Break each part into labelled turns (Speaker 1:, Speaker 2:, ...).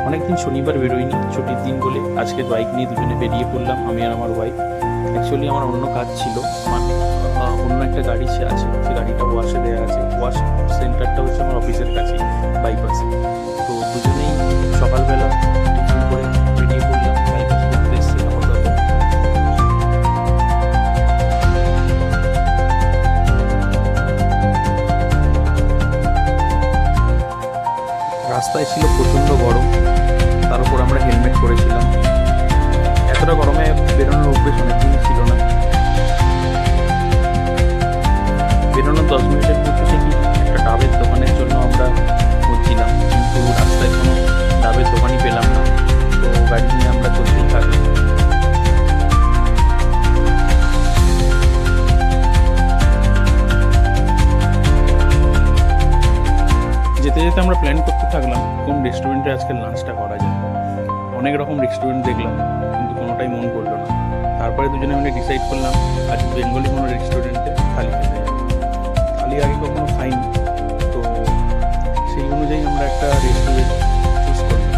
Speaker 1: অনেকদিন শনিবার বেরোয়নি, ছুটির দিন বলে আজকে বাইক নিয়ে দুজনে বেরিয়ে পড়লাম, আমি আর আমার ওয়াইফ। অ্যাকচুয়ালি আমার অন্য কাজ ছিল, আমার অন্য একটা গাড়ি সে আছে, সেই গাড়িটা ওয়াশে দেওয়া আছে। ওয়াশ সেন্টারটা হচ্ছে আমার অফিসের কাছেই, বাইপাসে। তো দুজনেই সকালবেলা টিফিন করে বেরিয়ে পড়লাম, বাইপাস করতে এসেছি আপাতত। রাস্তায় ছিল প্রচণ্ড গরম, তার উপর আমরা হেলমেট করেছিলাম। এতটা গরমে বেরোনোর অভ্যেস অনেকদিনই ছিল না। বেরোনোর 10 মিনিটের মধ্যে থেকে একটা ডাবের দোকানের জন্য আমরা খুঁজছিলাম, কিন্তু রাস্তায় কোনো ডাবের দোকানই পেলাম না। তো গাড়ি নিয়ে আমরা চলতেই থাকলাম। যেতে যেতে আমরা প্ল্যান করতে থাকলাম কোন রেস্টুরেন্টে আজকে লাঞ্চটা করা যায়। অনেক রকম রেস্টুরেন্ট দেখলাম, কিন্তু কোনোটাই মন করলো না। তারপরে দুজনে মিলে ডিসাইড করলাম আজ বেঙ্গলি কোনো রেস্টুরেন্টে থালি খেতে যাবো। থালি আগে কখনো খাইনি, তো সেই অনুযায়ী আমরা একটা রেস্টুরেন্ট চুজ করলাম।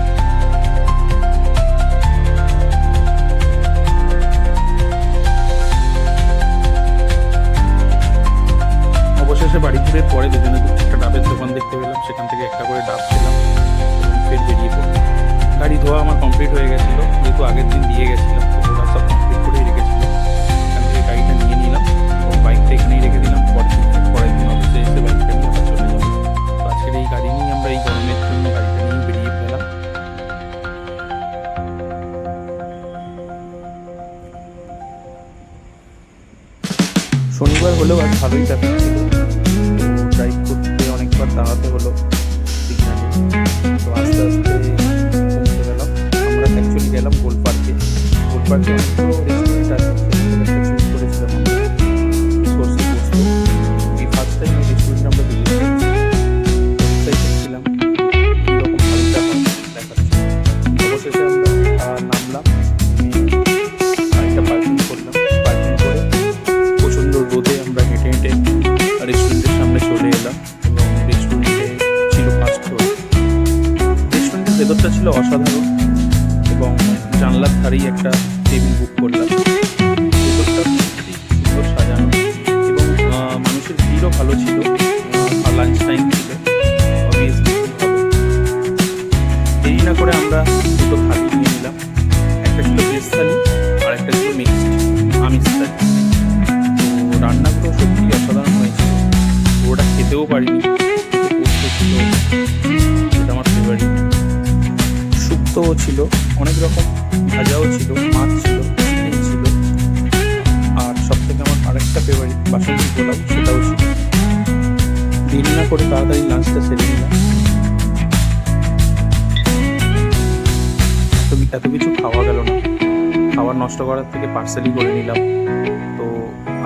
Speaker 1: অবশেষে বাড়ি ফিরে পরে দুজনে একটা ডাবের দোকান দেখতে পেলাম, সেখান থেকে একটা করে ডাব খেলাম এবং ফের বেরিয়ে পড়লাম। গাড়ি ধোয়া আমার কমপ্লিট হয়ে গেছিলো, যেহেতু আগের দিন দিয়ে গেছিলাম, তো ওরা সব কমপ্লিট করেই রেখেছিল। এখান থেকে গাড়িটা নিয়ে নিলাম এবং বাইকটা এখানেই রেখে দিলাম। পরের দিন অফিসে এসে বাইকটা নিয়ে আবার চলে যাবো। তো আজকের এই গাড়ি নিয়ে আমরা এই গরমের জন্য গাড়িটা নিয়ে বেরিয়ে পেলাম। শনিবার হলেও আজ ভালোই ট্রাফিক ছিল, ড্রাইভ করতে অনেকবার দাঁড়াতে হলো সিগনালে। তো আস্তে আস্তে পৌঁছে গেলাম। আমরা অ্যাকচুয়ালি গেলাম গোলপার্কে। গোলপার্কে অনেকগুলো রেস্টুরেন্ট আছে, সেখানে একটা চুজ করেছিলাম সর্ষে পোস্ত। এই ফার্স্ট টাইম এই রেস্টুরেন্টে আমরা ভিজিট করছি, এক্সাইটেড ছিলাম কীরকম ভালোটা হয় দেখার জন্য। অবশেষে আমরা নামলাম, গাড়িটা পার্কিং করলাম। পার্কিং করে প্রচণ্ড রোদে আমরা হেঁটে হেঁটে রেস্টুরেন্টের সামনে চলে এলাম এবং রেস্টুরেন্টে ছিল ফাস্ট ফুড। রেস্টুরেন্টের ভেতরটা ছিল অসাধারণ এবং জানলার ধারেই একটা টেবিল বুক করলাম। ভেতরটা খুবই সুন্দর সাজানো এবং মানুষের ভিড়ও ভালো ছিল। লাঞ্চ টাইম ছিল, অবভিয়াসলি হবে। দেরি না করে আমরা দুটো থালি নিয়ে নিলাম। একটা ছিল ভেজ থালি আর একটা ছিল মিক্সড আমিষ থালি। তো রান্নাগুলো সত্যি অসাধারণ হয়েছিল। ওটা খেতেও পারিনি, পোস্ত ছিল, যেটা আমার ফেভারিট। শুক্তোও ছিল, অনেক রকম ভাজাও ছিল, মাছ ছিল, চিকেন ছিল, আর সব থেকে আমার আরেকটা ফেভারিট বাসন্তী পোলাও, সেটাও ছিল। দেরি না করে তাড়াতাড়ি লাঞ্চটা সেরে নিলাম। এত কিছু খাওয়া গেল না, খাবার নষ্ট করার থেকে পার্সেলই করে নিলাম। তো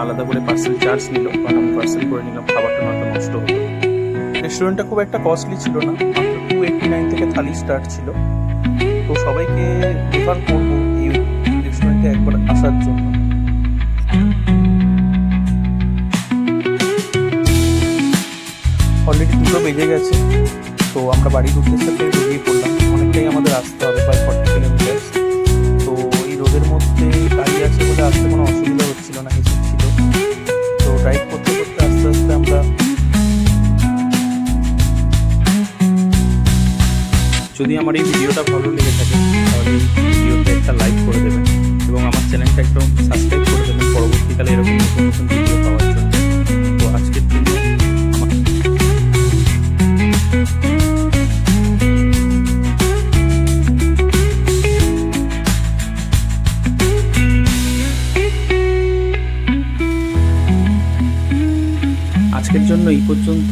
Speaker 1: আলাদা করে পার্সেল চার্জ নিল, বাট আমি পার্সেল করে নিলাম, খাবারটা নয়তো নষ্ট হতো। রেস্টুরেন্টটা খুব একটা কস্টলি ছিল না, মাত্র 289 থেকে থালি স্টার্ট ছিল। তো সবাইকে প্রেফার করবো এই রেস্টুরেন্টে একবার আসার জন্য। অলরেডি 2টো বেজে গেছে, তো আমরা বাড়ির উদ্দেশ্যে বেরিয়ে পড়লাম। অনেকটাই আমাদের আসতে হবে, প্রায় 40 কিলোমিটার। তো এই রোদের মধ্যে গাড়ি আছে বলে আসতে কোনো অসুবিধা হচ্ছিল না, এসি ছিল। তো ড্রাইভ করতে করতে আস্তে আস্তে আমরা, যদি আমার এই ভিডিওটা ভালো লেগে থাকে তাহলে এই ভিডিওতে একটা লাইক করে দেবেন এবং আমার চ্যানেলটা একদম সাবস্ক্রাইব করে দেবেন পরবর্তীকালে এরকম নতুন নতুন ভিডিও পাওয়ার জন্য। তো আজকের জন্য এই পর্যন্ত।